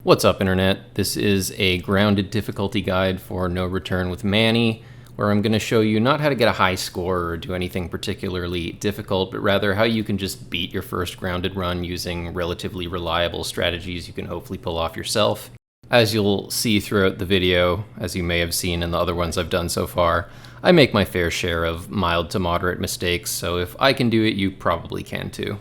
What's up, Internet? This is a grounded difficulty guide for No Return with Manny, where I'm going to show you not how to get a high score or do anything particularly difficult, but rather how you can just beat your first grounded run using relatively reliable strategies you can hopefully pull off yourself. As you'll see throughout the video, as you may have seen in the other ones I've done so far, I make my fair share of mild to moderate mistakes, so if I can do it, you probably can too.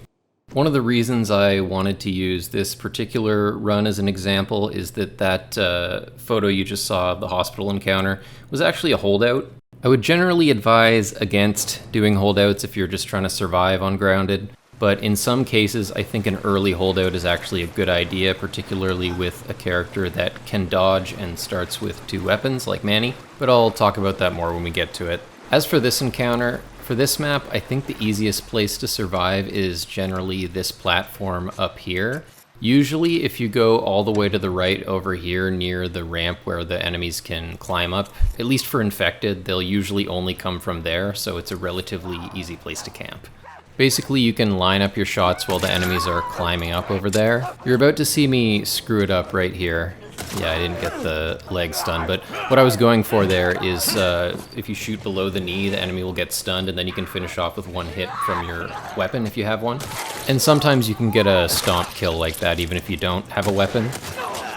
One of the reasons I wanted to use this particular run as an example is that photo you just saw of the hospital encounter was actually a holdout. I would generally advise against doing holdouts if you're just trying to survive on grounded, but in some cases I think an early holdout is actually a good idea, particularly with a character that can dodge and starts with two weapons like Manny, but I'll talk about that more when we get to it. As for this encounter, for this map, I think the easiest place to survive is generally this platform up here. Usually, if you go all the way to the right over here near the ramp where the enemies can climb up, at least for infected, they'll usually only come from there, so it's a relatively easy place to camp. Basically, you can line up your shots while the enemies are climbing up over there. You're about to see me screw it up right here. Yeah, I didn't get the leg stun, but what I was going for there is if you shoot below the knee, the enemy will get stunned, and then you can finish off with one hit from your weapon if you have one. And sometimes you can get a stomp kill like that even if you don't have a weapon.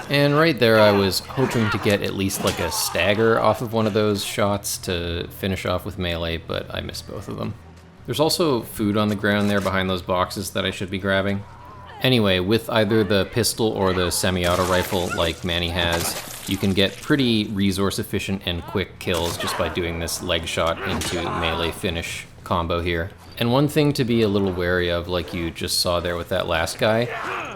And right there I was hoping to get at least like a stagger off of one of those shots to finish off with melee, but I missed both of them. There's also food on the ground there behind those boxes that I should be grabbing. Anyway, with either the pistol or the semi-auto rifle like Manny has, you can get pretty resource efficient and quick kills just by doing this leg shot into melee finish combo here. And one thing to be a little wary of, like you just saw there with that last guy,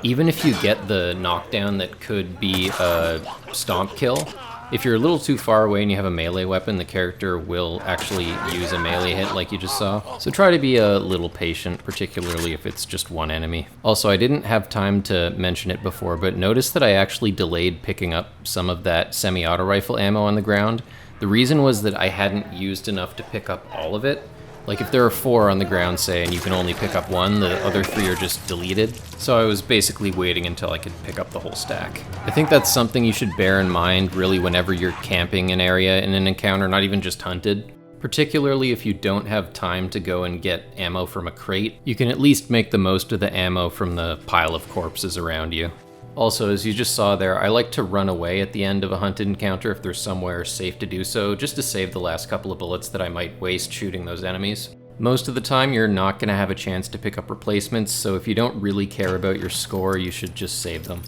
even if you get the knockdown that could be a stomp kill, if you're a little too far away and you have a melee weapon, the character will actually use a melee hit like you just saw. So try to be a little patient, particularly if it's just one enemy. Also, I didn't have time to mention it before, but notice that I actually delayed picking up some of that semi-auto rifle ammo on the ground. The reason was that I hadn't used enough to pick up all of it. Like if there are 4 on the ground, say, and you can only pick up 1, the other 3 are just deleted. So I was basically waiting until I could pick up the whole stack. I think that's something you should bear in mind really whenever you're camping an area in an encounter, not even just hunted. Particularly if you don't have time to go and get ammo from a crate, you can at least make the most of the ammo from the pile of corpses around you. Also, as you just saw there, I like to run away at the end of a hunted encounter if there's somewhere safe to do so, just to save the last couple of bullets that I might waste shooting those enemies. Most of the time, you're not going to have a chance to pick up replacements, so if you don't really care about your score, you should just save them.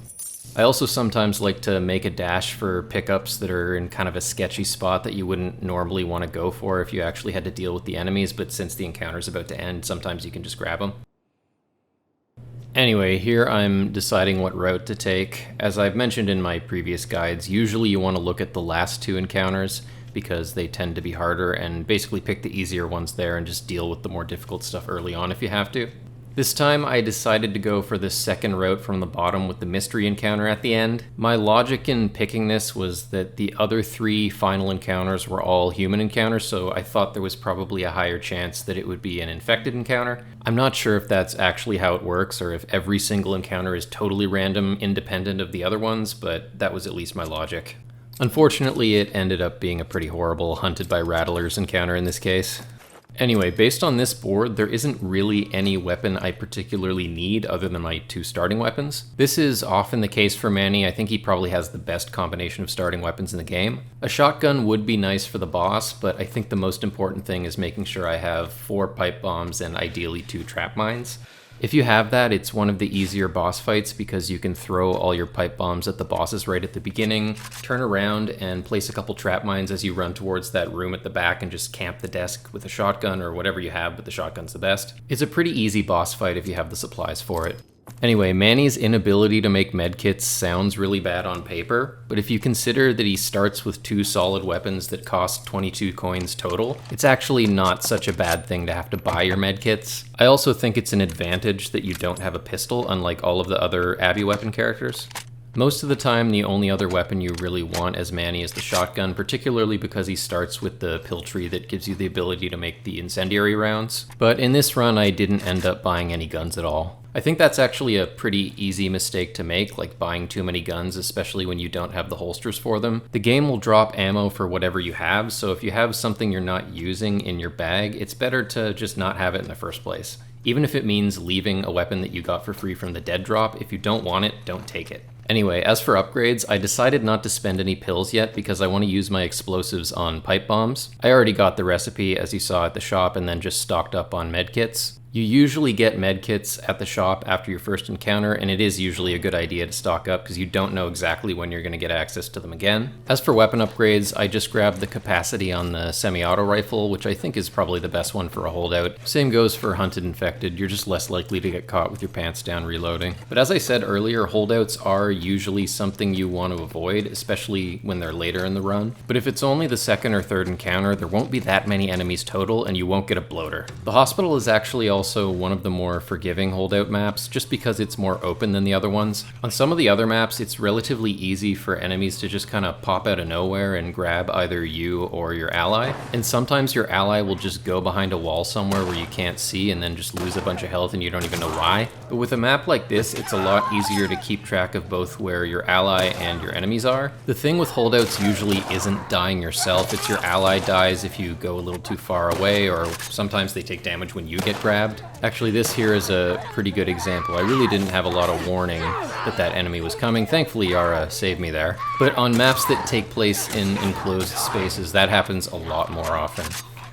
I also sometimes like to make a dash for pickups that are in kind of a sketchy spot that you wouldn't normally want to go for if you actually had to deal with the enemies, but since the encounter's about to end, sometimes you can just grab them. Anyway, here I'm deciding what route to take. As I've mentioned in my previous guides, usually you want to look at the last 2 encounters because they tend to be harder, and basically pick the easier ones there and just deal with the more difficult stuff early on if you have to. This time I decided to go for the second route from the bottom with the mystery encounter at the end. My logic in picking this was that the other 3 final encounters were all human encounters, so I thought there was probably a higher chance that it would be an infected encounter. I'm not sure if that's actually how it works or if every single encounter is totally random, independent of the other ones, but that was at least my logic. Unfortunately, it ended up being a pretty horrible hunted by rattlers encounter in this case. Anyway, based on this board, there isn't really any weapon I particularly need other than my 2 starting weapons. This is often the case for Manny. I think he probably has the best combination of starting weapons in the game. A shotgun would be nice for the boss, but I think the most important thing is making sure I have 4 pipe bombs and ideally 2 trap mines. If you have that, it's one of the easier boss fights because you can throw all your pipe bombs at the bosses right at the beginning, turn around and place a couple trap mines as you run towards that room at the back and just camp the desk with a shotgun or whatever you have, but the shotgun's the best. It's a pretty easy boss fight if you have the supplies for it. Anyway, Manny's inability to make medkits sounds really bad on paper, but if you consider that he starts with 2 solid weapons that cost 22 coins total, it's actually not such a bad thing to have to buy your medkits. I also think it's an advantage that you don't have a pistol, unlike all of the other Abby weapon characters. Most of the time, the only other weapon you really want as Manny is the shotgun, particularly because he starts with the pill tree that gives you the ability to make the incendiary rounds. But in this run, I didn't end up buying any guns at all. I think that's actually a pretty easy mistake to make, like buying too many guns, especially when you don't have the holsters for them. The game will drop ammo for whatever you have, so if you have something you're not using in your bag, it's better to just not have it in the first place. Even if it means leaving a weapon that you got for free from the dead drop, if you don't want it, don't take it. Anyway, as for upgrades, I decided not to spend any pills yet because I want to use my explosives on pipe bombs. I already got the recipe as you saw at the shop and then just stocked up on medkits. You usually get medkits at the shop after your first encounter, and it is usually a good idea to stock up because you don't know exactly when you're going to get access to them again. As for weapon upgrades, I just grabbed the capacity on the semi-auto rifle, which I think is probably the best one for a holdout. Same goes for hunted infected, you're just less likely to get caught with your pants down reloading. But as I said earlier, holdouts are usually something you want to avoid, especially when they're later in the run. But if it's only the second or third encounter, there won't be that many enemies total and you won't get a bloater. The hospital is actually also one of the more forgiving holdout maps, just because it's more open than the other ones. On some of the other maps, it's relatively easy for enemies to just kind of pop out of nowhere and grab either you or your ally. And sometimes your ally will just go behind a wall somewhere where you can't see and then just lose a bunch of health and you don't even know why. But with a map like this, it's a lot easier to keep track of both where your ally and your enemies are. The thing with holdouts usually isn't dying yourself, it's your ally dies if you go a little too far away, or sometimes they take damage when you get grabbed. Actually, this here is a pretty good example. I really didn't have a lot of warning that enemy was coming. Thankfully, Yara saved me there. But on maps that take place in enclosed spaces, that happens a lot more often.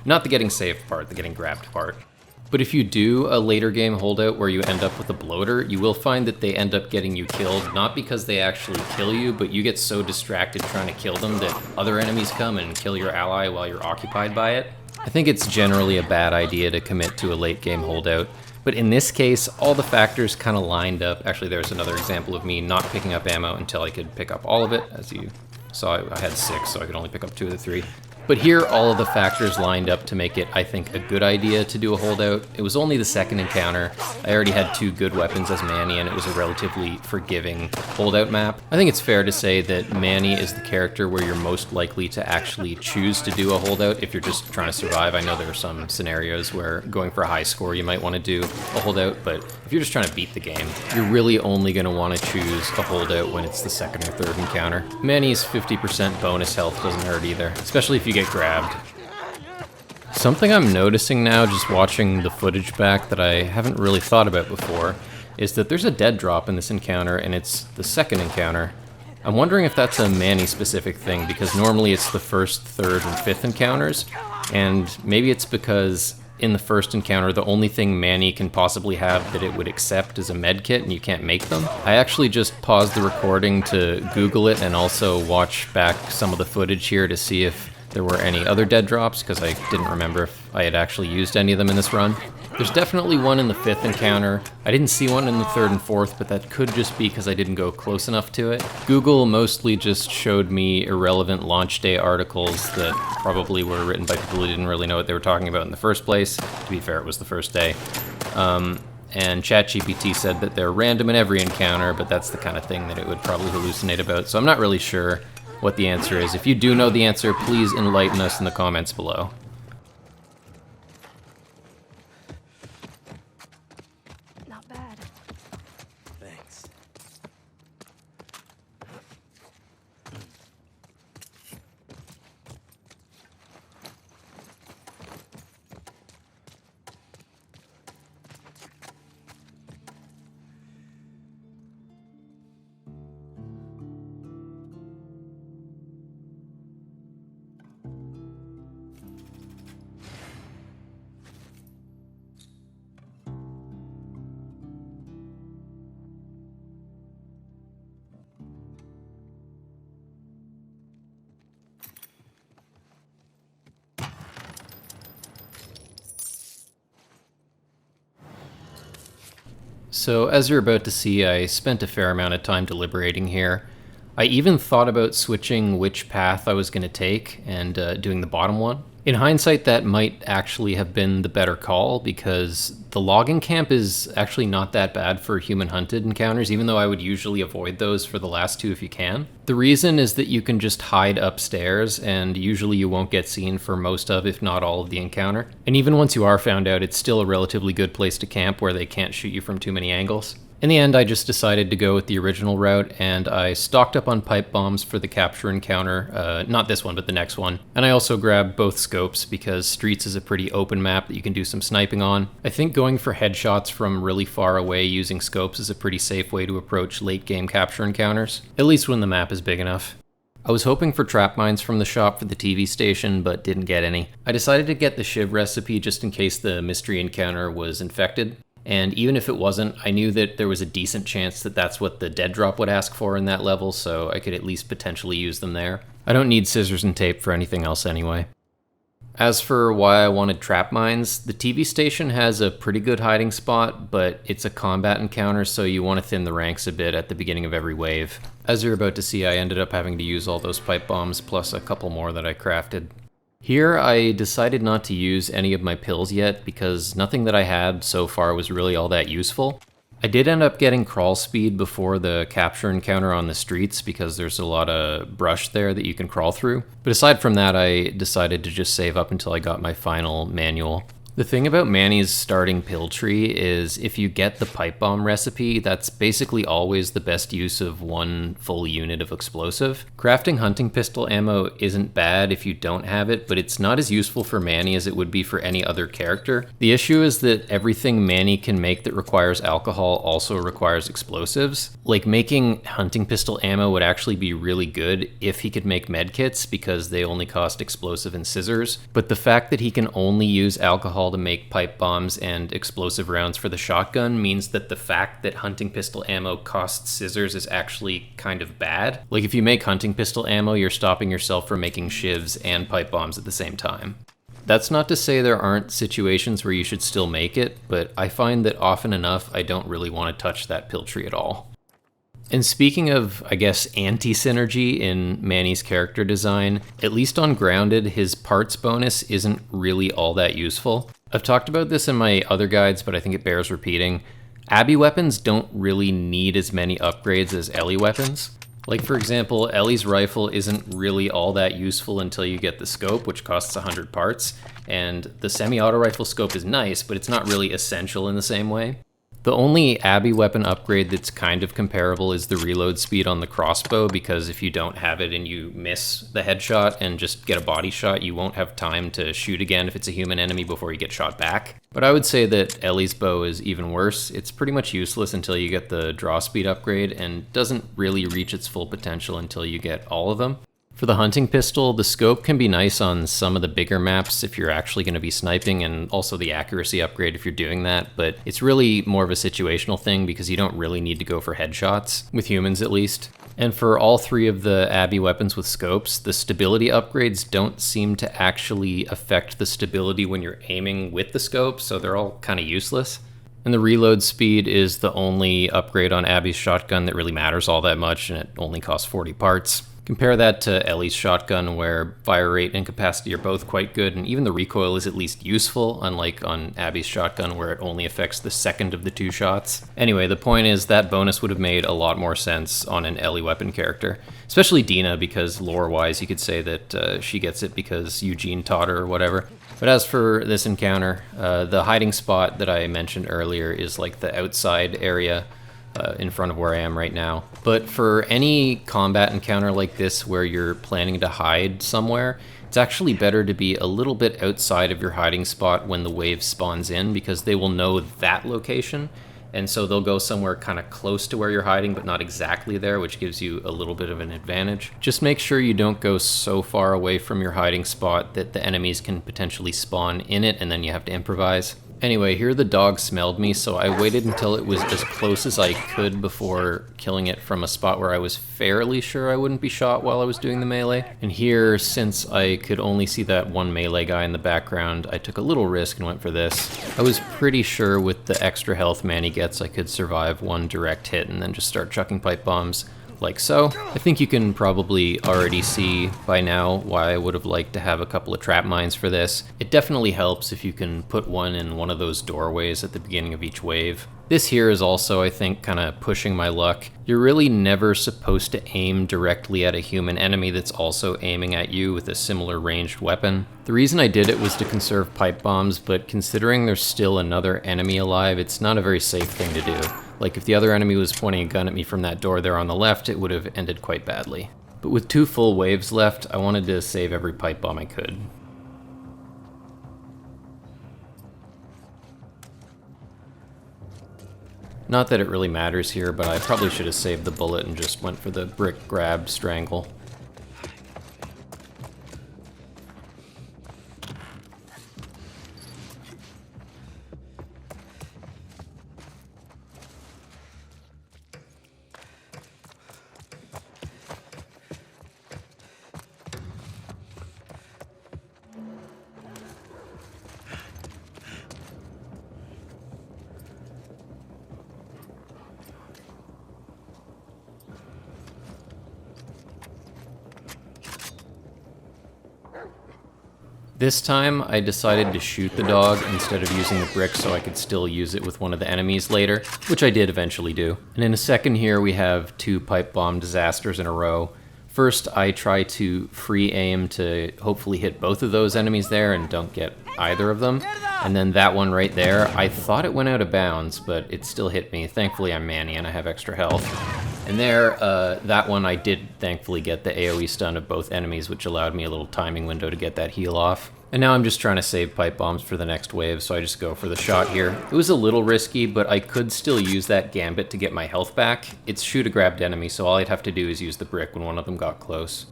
Not the getting saved part, the getting grabbed part. But if you do a later game holdout where you end up with a bloater, you will find that they end up getting you killed, not because they actually kill you, but you get so distracted trying to kill them that other enemies come and kill your ally while you're occupied by it. I think it's generally a bad idea to commit to a late game holdout, but in this case, all the factors kind of lined up. Actually, there's another example of me not picking up ammo until I could pick up all of it. As you saw, I had 6, so I could only pick up 2 of the 3. But here, all of the factors lined up to make it, I think, a good idea to do a holdout. It was only the second encounter. I already had 2 good weapons as Manny, and it was a relatively forgiving holdout map. I think it's fair to say that Manny is the character where you're most likely to actually choose to do a holdout if you're just trying to survive. I know there are some scenarios where going for a high score you might want to do a holdout, but if you're just trying to beat the game, you're really only going to want to choose a holdout when it's the second or third encounter. Manny's 50% bonus health doesn't hurt either, especially if you get grabbed. Something I'm noticing now just watching the footage back that I haven't really thought about before is that there's a dead drop in this encounter and it's the second encounter. I'm wondering if that's a Manny specific thing because normally it's the first, third, and fifth encounters, and maybe it's because in the first encounter the only thing Manny can possibly have that it would accept is a med kit and you can't make them. I actually just paused the recording to Google it and also watch back some of the footage here to see if there were any other dead drops, because I didn't remember if I had actually used any of them in this run. There's definitely one in the fifth encounter. I didn't see one in the third and fourth, but that could just be because I didn't go close enough to it. Google mostly just showed me irrelevant launch day articles that probably were written by people who didn't really know what they were talking about in the first place. To be fair, it was the first day. And ChatGPT said that they're random in every encounter, but that's the kind of thing that it would probably hallucinate about, so I'm not really sure what the answer is. If you do know the answer, please enlighten us in the comments below. Not bad. Thanks. So as you're about to see, I spent a fair amount of time deliberating here. I even thought about switching which path I was going to take and doing the bottom one. In hindsight, that might actually have been the better call because the logging camp is actually not that bad for human hunted encounters, even though I would usually avoid those for the last two if you can. The reason is that you can just hide upstairs, and usually you won't get seen for most of, if not all of the encounter. And even once you are found out, it's still a relatively good place to camp where they can't shoot you from too many angles. In the end, I just decided to go with the original route, and I stocked up on pipe bombs for the capture encounter, not this one, but the next one. And I also grabbed both scopes because Streets is a pretty open map that you can do some sniping on. I think going for headshots from really far away using scopes is a pretty safe way to approach late game capture encounters, at least when the map is big enough. I was hoping for trap mines from the shop for the TV station, but didn't get any. I decided to get the Shiv recipe just in case the mystery encounter was infected. And even if it wasn't, I knew that there was a decent chance that that's what the dead drop would ask for in that level, so I could at least potentially use them there. I don't need scissors and tape for anything else anyway. As for why I wanted trap mines, the TV station has a pretty good hiding spot, but it's a combat encounter, so you want to thin the ranks a bit at the beginning of every wave. As you're about to see, I ended up having to use all those pipe bombs, plus a couple more that I crafted. Here, I decided not to use any of my pills yet because nothing that I had so far was really all that useful. I did end up getting crawl speed before the capture encounter on the streets because there's a lot of brush there that you can crawl through. But aside from that, I decided to just save up until I got my final manual. The thing about Manny's starting pill tree is if you get the pipe bomb recipe, that's basically always the best use of one full unit of explosive. Crafting hunting pistol ammo isn't bad if you don't have it, but it's not as useful for Manny as it would be for any other character. The issue is that everything Manny can make that requires alcohol also requires explosives. Like making hunting pistol ammo would actually be really good if he could make medkits because they only cost explosive and scissors, but the fact that he can only use alcohol to make pipe bombs and explosive rounds for the shotgun means that the fact that hunting pistol ammo costs scissors is actually kind of bad. Like if you make hunting pistol ammo, you're stopping yourself from making shivs and pipe bombs at the same time. That's not to say there aren't situations where you should still make it, but I find that often enough I don't really want to touch that pill tree at all. And speaking of, I guess, anti-synergy in Manny's character design, at least on Grounded, his parts bonus isn't really all that useful. I've talked about this in my other guides, but I think it bears repeating. Abby weapons don't really need as many upgrades as Ellie weapons. Like for example, Ellie's rifle isn't really all that useful until you get the scope, which costs 100 parts, and the semi-auto rifle scope is nice, but it's not really essential in the same way. The only Abby weapon upgrade that's kind of comparable is the reload speed on the crossbow, because if you don't have it and you miss the headshot and just get a body shot, you won't have time to shoot again if it's a human enemy before you get shot back. But I would say that Ellie's bow is even worse. It's pretty much useless until you get the draw speed upgrade and doesn't really reach its full potential until you get all of them. For the hunting pistol, the scope can be nice on some of the bigger maps if you're actually going to be sniping, and also the accuracy upgrade if you're doing that, but it's really more of a situational thing because you don't really need to go for headshots, with humans at least. And for all three of the Abby weapons with scopes, the stability upgrades don't seem to actually affect the stability when you're aiming with the scope, so they're all kind of useless. And the reload speed is the only upgrade on Abby's shotgun that really matters all that much, and it only costs 40 parts. Compare that to Ellie's shotgun, where fire rate and capacity are both quite good, and even the recoil is at least useful, unlike on Abby's shotgun, where it only affects the second of the two shots. Anyway, the point is that bonus would have made a lot more sense on an Ellie weapon character, especially Dina, because lore-wise you could say that she gets it because Eugene taught her or whatever. But as for this encounter, the hiding spot that I mentioned earlier is like the outside area in front of where I am right now. But for any combat encounter like this where you're planning to hide somewhere, it's actually better to be a little bit outside of your hiding spot when the wave spawns in, because they will know that location, and so they'll go somewhere kind of close to where you're hiding but not exactly there, which gives you a little bit of an advantage. Just make sure you don't go so far away from your hiding spot that the enemies can potentially spawn in it and then you have to improvise. Anyway, here the dog smelled me, so I waited until it was as close as I could before killing it from a spot where I was fairly sure I wouldn't be shot while I was doing the melee. And here, since I could only see that one melee guy in the background, I took a little risk and went for this. I was pretty sure with the extra health Manny gets I could survive one direct hit and then just start chucking pipe bombs. like so. I think you can probably already see by now why I would have liked to have a couple of trap mines for this. It definitely helps if you can put one in one of those doorways at the beginning of each wave. This here is also, I think, kind of pushing my luck. You're really never supposed to aim directly at a human enemy that's also aiming at you with a similar ranged weapon. The reason I did it was to conserve pipe bombs, but considering there's still another enemy alive, it's not a very safe thing to do. Like, if the other enemy was pointing a gun at me from that door there on the left, it would have ended quite badly. But with 2 full waves left, I wanted to save every pipe bomb I could. Not that it really matters here, but I probably should have saved the bullet and just went for the brick grab strangle. This time, I decided to shoot the dog instead of using the brick so I could still use it with one of the enemies later, which I did eventually do. And in a second here, we have 2 pipe bomb disasters in a row. First, I try to free aim to hopefully hit both of those enemies there and don't get either of them. And then that one right there, I thought it went out of bounds, but it still hit me. Thankfully, I'm Manny and I have extra health. And there, that one I did thankfully get the AoE stun of both enemies, which allowed me a little timing window to get that heal off. And now I'm just trying to save pipe bombs for the next wave, so I just go for the shot here. It was a little risky, but I could still use that gambit to get my health back. It's shoot a grabbed enemy, so all I'd have to do is use the brick when one of them got close.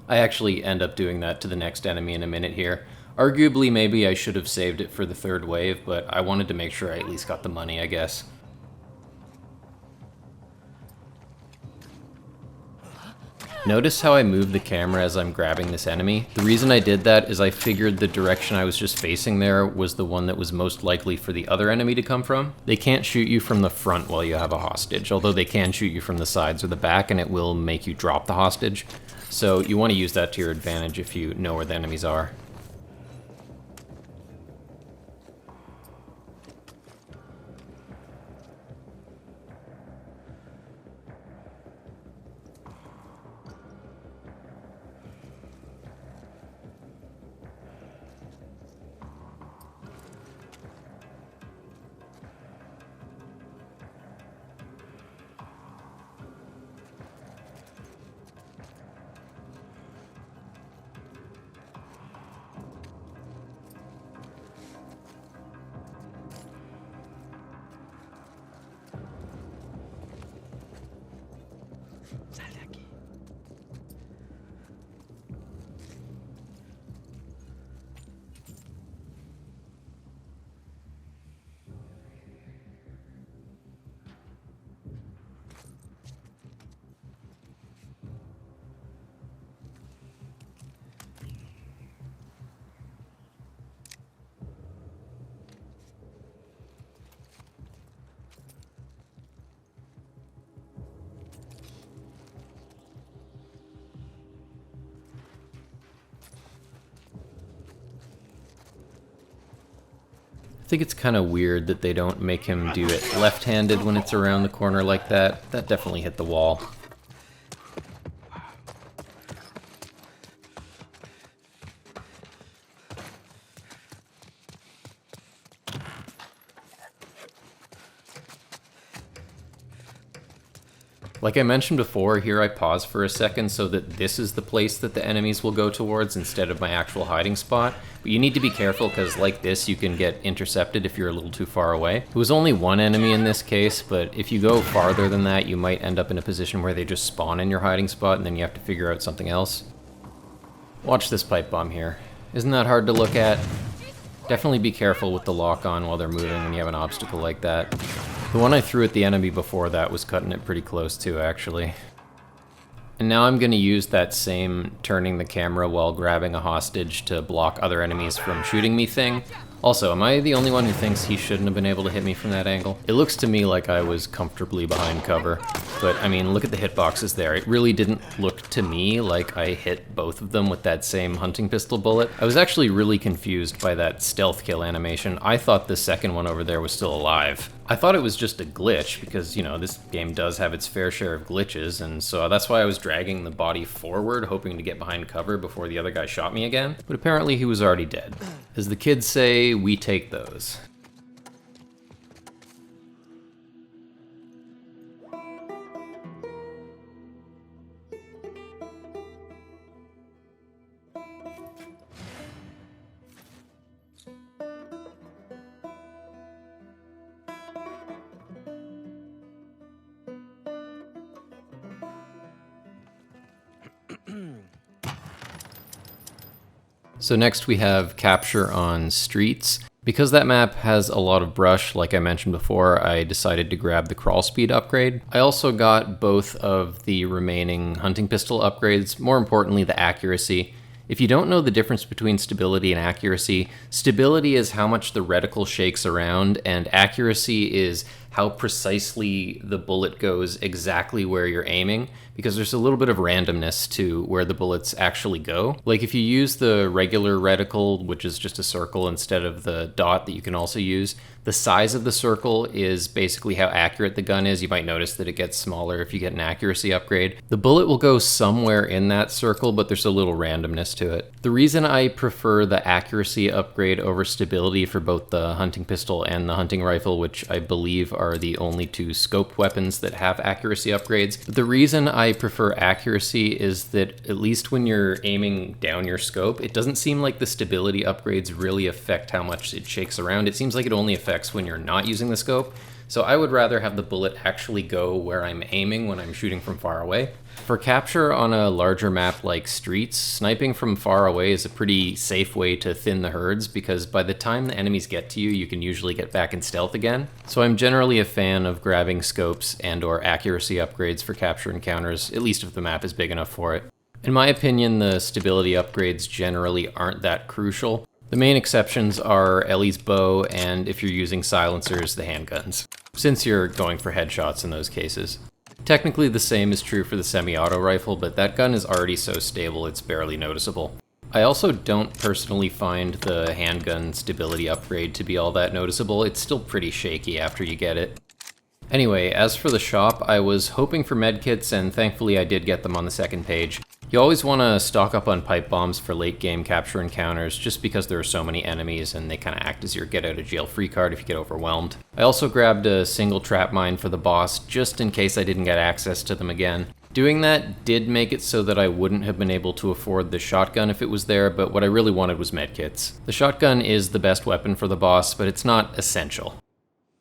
I actually end up doing that to the next enemy in a minute here. Arguably, maybe I should have saved it for the 3rd wave, but I wanted to make sure I at least got the money, I guess. Notice how I move the camera as I'm grabbing this enemy? The reason I did that is I figured the direction I was just facing there was the one that was most likely for the other enemy to come from. They can't shoot you from the front while you have a hostage, although they can shoot you from the sides or the back and it will make you drop the hostage. So you want to use that to your advantage if you know where the enemies are. I think it's kind of weird that they don't make him do it left-handed when it's around the corner like that. That definitely hit the wall. Like I mentioned before, here I pause for a second so that this is the place that the enemies will go towards instead of my actual hiding spot. But you need to be careful because like this, you can get intercepted if you're a little too far away. It was only one enemy in this case, but if you go farther than that, you might end up in a position where they just spawn in your hiding spot and then you have to figure out something else. Watch this pipe bomb here. Isn't that hard to look at? Definitely be careful with the lock on while they're moving when you have an obstacle like that. The one I threw at the enemy before that was cutting it pretty close too, actually. And now I'm going to use that same turning the camera while grabbing a hostage to block other enemies from shooting me thing. Also, am I the only one who thinks he shouldn't have been able to hit me from that angle? It looks to me like I was comfortably behind cover, but I mean, look at the hitboxes there. It really didn't look to me like I hit both of them with that same hunting pistol bullet. I was actually really confused by that stealth kill animation. I thought the second one over there was still alive. I thought it was just a glitch because, you know, this game does have its fair share of glitches, and so that's why I was dragging the body forward, hoping to get behind cover before the other guy shot me again. But apparently he was already dead. As the kids say, we take those. So next we have capture on streets. Because that map has a lot of brush, like I mentioned before, I decided to grab the crawl speed upgrade. I also got both of the remaining hunting pistol upgrades, more importantly the accuracy. If you don't know the difference between stability and accuracy, stability is how much the reticle shakes around, and accuracy is how precisely the bullet goes exactly where you're aiming, because there's a little bit of randomness to where the bullets actually go. Like if you use the regular reticle, which is just a circle instead of the dot that you can also use, the size of the circle is basically how accurate the gun is. You might notice that it gets smaller if you get an accuracy upgrade. The bullet will go somewhere in that circle, but there's a little randomness to it. The reason I prefer the accuracy upgrade over stability for both the hunting pistol and the hunting rifle, which I believe are the only two scoped weapons that have accuracy upgrades. But the reason I prefer accuracy is that at least when you're aiming down your scope, it doesn't seem like the stability upgrades really affect how much it shakes around. It seems like it only affects when you're not using the scope. So I would rather have the bullet actually go where I'm aiming when I'm shooting from far away. For capture on a larger map like Streets, sniping from far away is a pretty safe way to thin the herds, because by the time the enemies get to you, you can usually get back in stealth again. So I'm generally a fan of grabbing scopes and or accuracy upgrades for capture encounters, at least if the map is big enough for it. In my opinion, the stability upgrades generally aren't that crucial. The main exceptions are Ellie's bow, and if you're using silencers, the handguns, since you're going for headshots in those cases. Technically the same is true for the semi-auto rifle, but that gun is already so stable it's barely noticeable. I also don't personally find the handgun stability upgrade to be all that noticeable. It's still pretty shaky after you get it. Anyway, as for the shop, I was hoping for medkits, and thankfully I did get them on the second page. You always want to stock up on pipe bombs for late game capture encounters, just because there are so many enemies and they kind of act as your get out of jail free card if you get overwhelmed. I also grabbed a single trap mine for the boss, just in case I didn't get access to them again. Doing that did make it so that I wouldn't have been able to afford the shotgun if it was there, but what I really wanted was medkits. The shotgun is the best weapon for the boss, but it's not essential.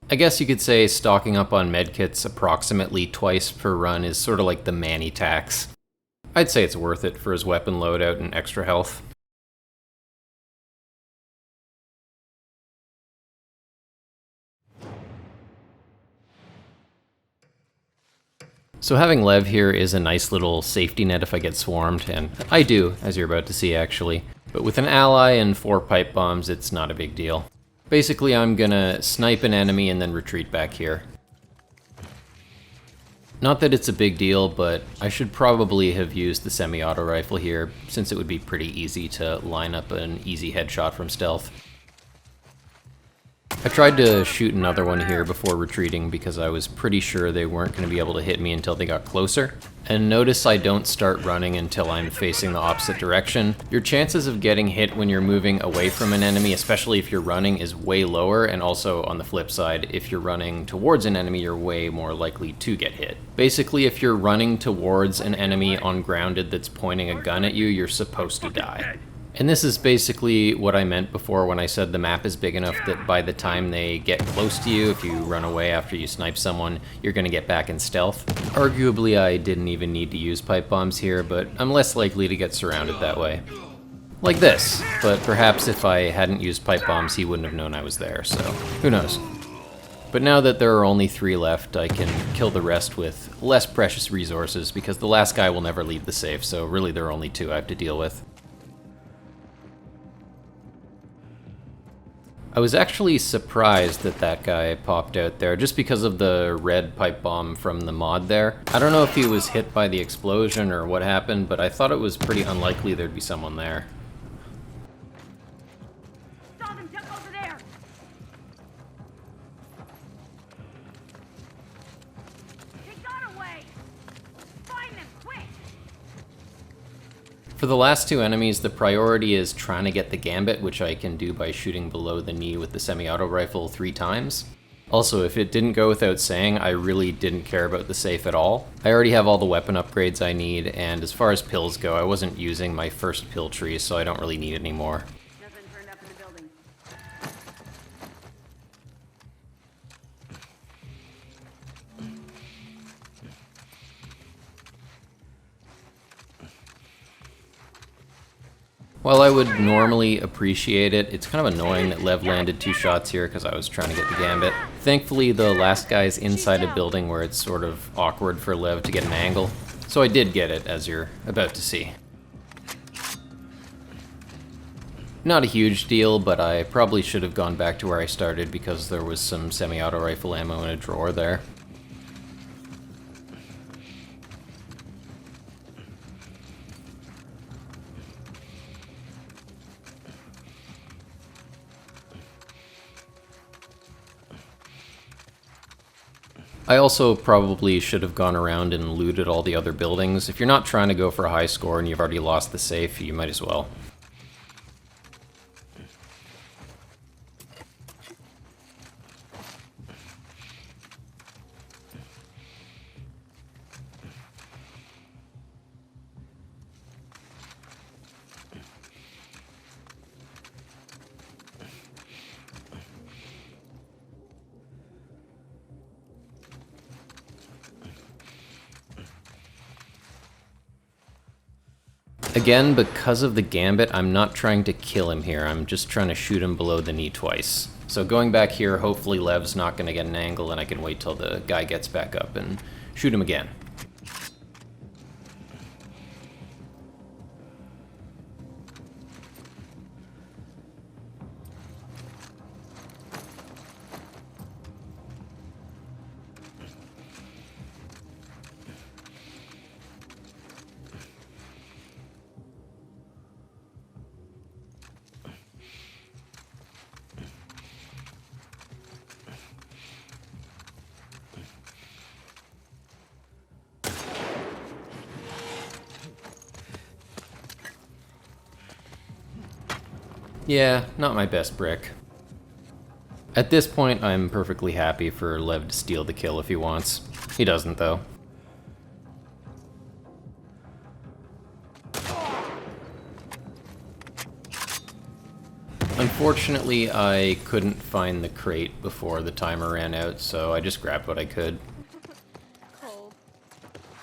I guess you could say stocking up on medkits approximately twice per run is sort of like the Manny tax. I'd say it's worth it for his weapon loadout and extra health. So having Lev here is a nice little safety net if I get swarmed, and I do, as you're about to see actually. But with an ally and 4 pipe bombs, it's not a big deal. Basically, I'm gonna snipe an enemy and then retreat back here. Not that it's a big deal, but I should probably have used the semi-auto rifle here, since it would be pretty easy to line up an easy headshot from stealth. I tried to shoot another one here before retreating because I was pretty sure they weren't going to be able to hit me until they got closer. And notice I don't start running until I'm facing the opposite direction. Your chances of getting hit when you're moving away from an enemy, especially if you're running, is way lower, and also on the flip side, if you're running towards an enemy, you're way more likely to get hit. Basically, if you're running towards an enemy on grounded that's pointing a gun at you, you're supposed to die. And this is basically what I meant before when I said the map is big enough that by the time they get close to you, if you run away after you snipe someone, you're going to get back in stealth. Arguably, I didn't even need to use pipe bombs here, but I'm less likely to get surrounded that way. Like this, but perhaps if I hadn't used pipe bombs, he wouldn't have known I was there, so who knows. But now that there are only 3 left, I can kill the rest with less precious resources, because the last guy will never leave the safe, so really there are only 2 I have to deal with. I was actually surprised that that guy popped out there, just because of the red pipe bomb from the mod there. I don't know if he was hit by the explosion or what happened, but I thought it was pretty unlikely there'd be someone there. Saw them jump over there. They got away. Find them quick. For the last two enemies, the priority is trying to get the gambit, which I can do by shooting below the knee with the semi-auto rifle 3 times. Also, if it didn't go without saying, I really didn't care about the safe at all. I already have all the weapon upgrades I need, and as far as pills go, I wasn't using my first pill tree, so I don't really need any more. Nothing turned up in the building. While I would normally appreciate it, it's kind of annoying that Lev landed 2 shots here because I was trying to get the gambit. Thankfully, the last guy's inside a building where it's sort of awkward for Lev to get an angle, so I did get it, as you're about to see. Not a huge deal, but I probably should have gone back to where I started because there was some semi-auto rifle ammo in a drawer there. I also probably should have gone around and looted all the other buildings. If you're not trying to go for a high score and you've already lost the safe, you might as well. Again, because of the gambit, I'm not trying to kill him here, I'm just trying to shoot him below the knee twice. So going back here, hopefully Lev's not going to get an angle and I can wait till the guy gets back up and shoot him again. Yeah, not my best brick. At this point, I'm perfectly happy for Lev to steal the kill if he wants. He doesn't, though. Unfortunately, I couldn't find the crate before the timer ran out, so I just grabbed what I could. Cold.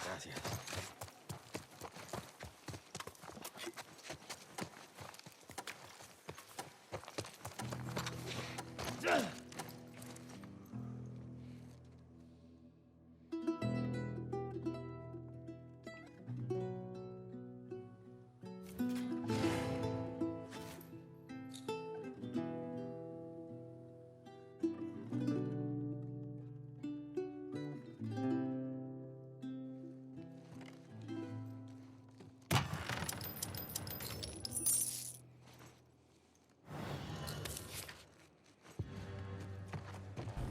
Gracias.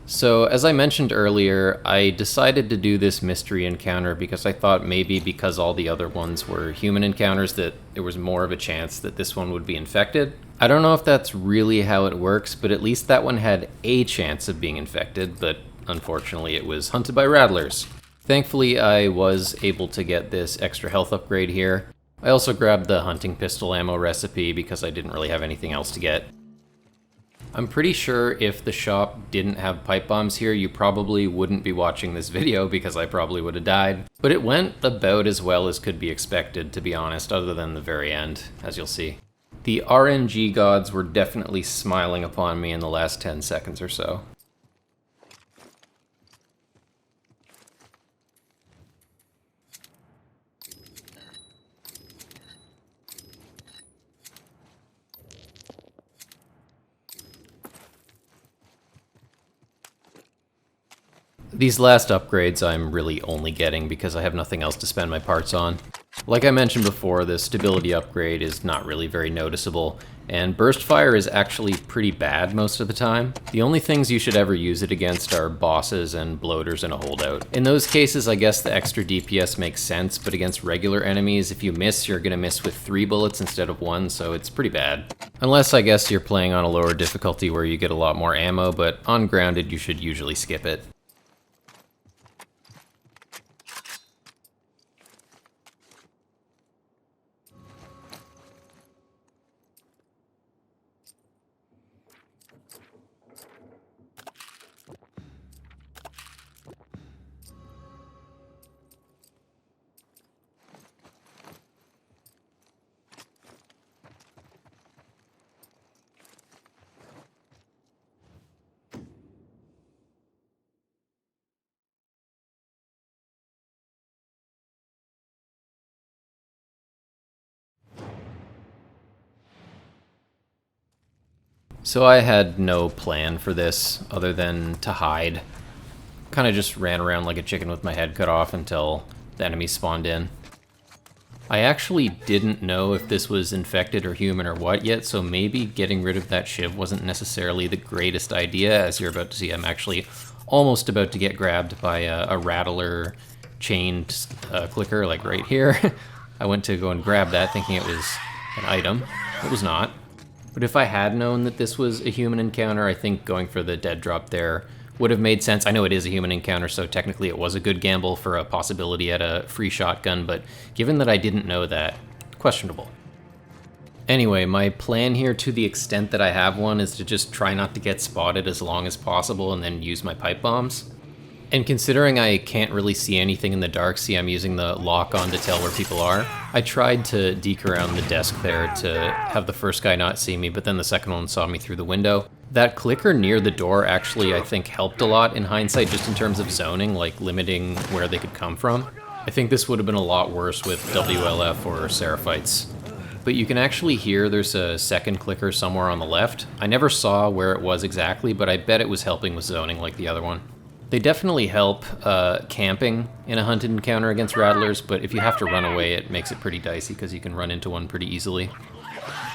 So, as I mentioned earlier, I decided to do this mystery encounter because I thought maybe because all the other ones were human encounters that there was more of a chance that this one would be infected. I don't know if that's really how it works, but at least that one had a chance of being infected, but unfortunately it was hunted by rattlers. Thankfully, I was able to get this extra health upgrade here. I also grabbed the hunting pistol ammo recipe because I didn't really have anything else to get. I'm pretty sure if the shop didn't have pipe bombs here, you probably wouldn't be watching this video because I probably would have died. But it went about as well as could be expected, to be honest, other than the very end, as you'll see. The RNG gods were definitely smiling upon me in the last 10 seconds or so. These last upgrades I'm really only getting because I have nothing else to spend my parts on. Like I mentioned before, the stability upgrade is not really very noticeable, and burst fire is actually pretty bad most of the time. The only things you should ever use it against are bosses and bloaters in a holdout. In those cases, I guess the extra DPS makes sense, but against regular enemies, if you miss, you're gonna miss with 3 bullets instead of 1, so it's pretty bad. Unless I guess you're playing on a lower difficulty where you get a lot more ammo, but on grounded you should usually skip it. So I had no plan for this other than to hide. Kind of just ran around like a chicken with my head cut off until the enemies spawned in. I actually didn't know if this was infected or human or what yet, so maybe getting rid of that shiv wasn't necessarily the greatest idea. As you're about to see, I'm actually almost about to get grabbed by a rattler chained clicker, like right here. I went to go and grab that thinking it was an item. It was not. But if I had known that this was a human encounter, I think going for the dead drop there would have made sense. I know it is a human encounter, so technically it was a good gamble for a possibility at a free shotgun, but given that I didn't know that, questionable. Anyway, my plan here, to the extent that I have one, is to just try not to get spotted as long as possible and then use my pipe bombs. And considering I can't really see anything in the dark, see I'm using the lock on to tell where people are, I tried to deke around the desk there to have the first guy not see me, but then the second one saw me through the window. That clicker near the door actually, I think, helped a lot in hindsight, just in terms of zoning, like limiting where they could come from. I think this would have been a lot worse with WLF or Seraphites. But you can actually hear there's a second clicker somewhere on the left. I never saw where it was exactly, but I bet it was helping with zoning like the other one. They definitely help camping in a hunted encounter against rattlers, but if you have to run away, it makes it pretty dicey because you can run into one pretty easily.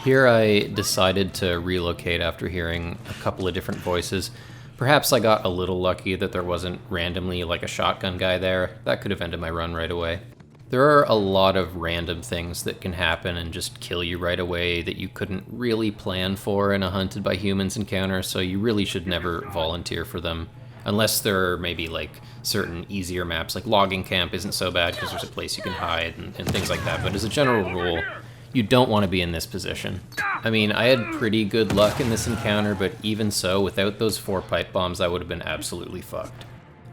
Here I decided to relocate after hearing a couple of different voices. Perhaps I got a little lucky that there wasn't randomly like a shotgun guy there. That could have ended my run right away. There are a lot of random things that can happen and just kill you right away that you couldn't really plan for in a hunted by humans encounter, so you really should never volunteer for them. Unless there are maybe like certain easier maps, like logging camp isn't so bad because there's a place you can hide and things like that. But as a general rule, you don't want to be in this position. I mean, I had pretty good luck in this encounter, but even so, without those 4 pipe bombs, I would have been absolutely fucked.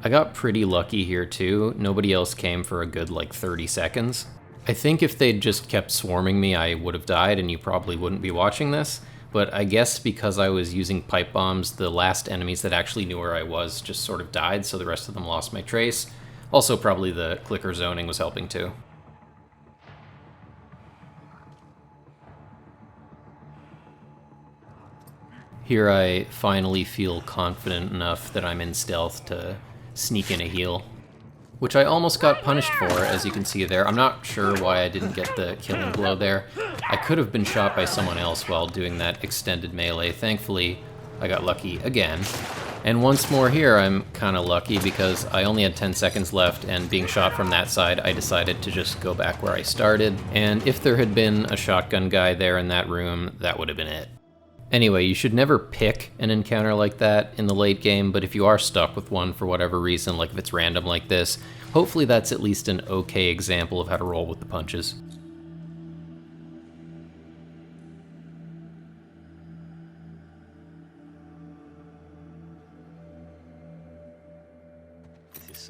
I got pretty lucky here too. Nobody else came for a good like 30 seconds. I think if they'd just kept swarming me, I would have died and you probably wouldn't be watching this. But I guess because I was using pipe bombs, the last enemies that actually knew where I was just sort of died, so the rest of them lost my trace. Also, probably the clicker zoning was helping too. Here I finally feel confident enough that I'm in stealth to sneak in a heal, which I almost got punished for, as you can see there. I'm not sure why I didn't get the killing blow there. I could have been shot by someone else while doing that extended melee. Thankfully, I got lucky again. And once more here, I'm kind of lucky because I only had 10 seconds left, and being shot from that side, I decided to just go back where I started. And if there had been a shotgun guy there in that room, that would have been it. Anyway, you should never pick an encounter like that in the late game, but if you are stuck with one for whatever reason, like if it's random like this, hopefully that's at least an okay example of how to roll with the punches.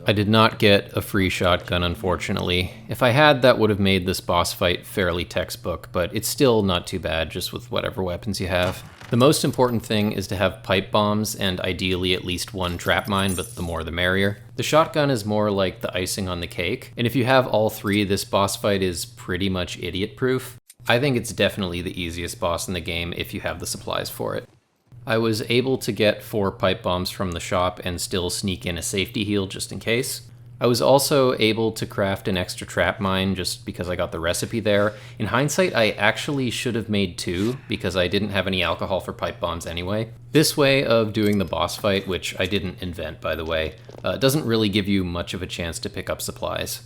I did not get a free shotgun, unfortunately. If I had, that would have made this boss fight fairly textbook, but it's still not too bad, just with whatever weapons you have. The most important thing is to have pipe bombs, and ideally at least 1 trap mine, but the more the merrier. The shotgun is more like the icing on the cake, and if you have all 3, this boss fight is pretty much idiot-proof. I think it's definitely the easiest boss in the game if you have the supplies for it. I was able to get 4 pipe bombs from the shop and still sneak in a safety heal just in case. I was also able to craft an extra trap mine just because I got the recipe there. In hindsight, I actually should have made 2 because I didn't have any alcohol for pipe bombs anyway. This way of doing the boss fight, which I didn't invent by the way, doesn't really give you much of a chance to pick up supplies.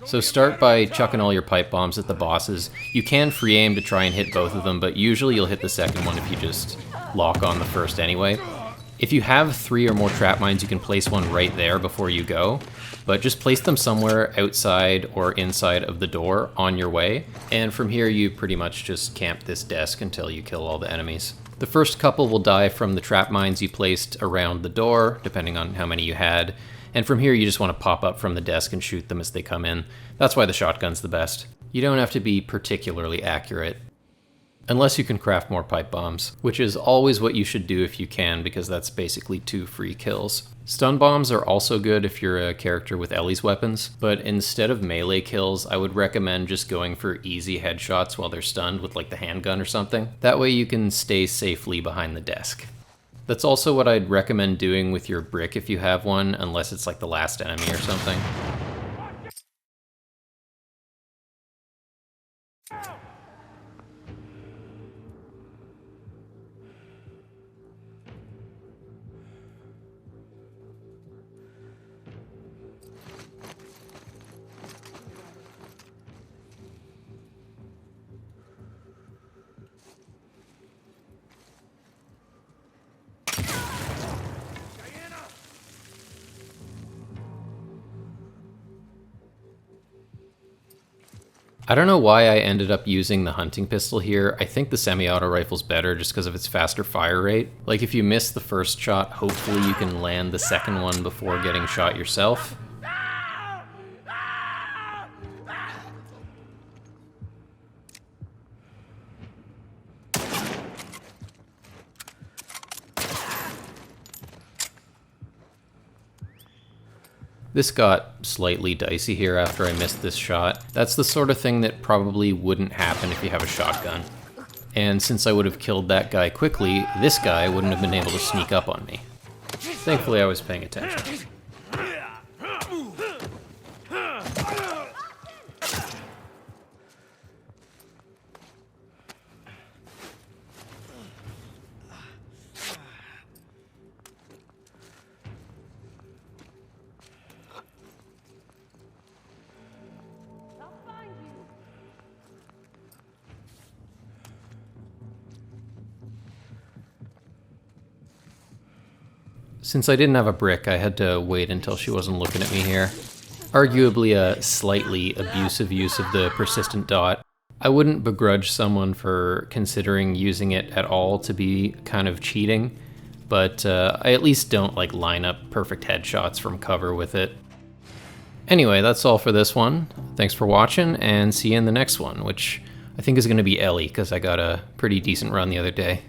So start by chucking all your pipe bombs at the bosses. You can free aim to try and hit both of them, but usually you'll hit the second one if you just lock on the first anyway. If you have 3 or more trap mines, you can place one right there before you go, but just place them somewhere outside or inside of the door on your way, and from here you pretty much just camp this desk until you kill all the enemies. The first couple will die from the trap mines you placed around the door, depending on how many you had. And from here, you just want to pop up from the desk and shoot them as they come in. That's why the shotgun's the best. You don't have to be particularly accurate, unless you can craft more pipe bombs, which is always what you should do if you can, because that's basically 2 free kills. Stun bombs are also good if you're a character with Ellie's weapons, but instead of melee kills, I would recommend just going for easy headshots while they're stunned with like the handgun or something. That way you can stay safely behind the desk. That's also what I'd recommend doing with your brick if you have one, unless it's like the last enemy or something. I don't know why I ended up using the hunting pistol here. I think the semi-auto rifle's better just because of its faster fire rate. Like if you miss the first shot, hopefully you can land the second one before getting shot yourself. This got slightly dicey here after I missed this shot. That's the sort of thing that probably wouldn't happen if you have a shotgun. And since I would have killed that guy quickly, this guy wouldn't have been able to sneak up on me. Thankfully I was paying attention. Since I didn't have a brick, I had to wait until she wasn't looking at me here. Arguably a slightly abusive use of the persistent dot. I wouldn't begrudge someone for considering using it at all to be kind of cheating, but I at least don't like line up perfect headshots from cover with it. Anyway, that's all for this one. Thanks for watching, and see you in the next one, which I think is going to be Ellie, because I got a pretty decent run the other day.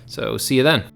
So see you then.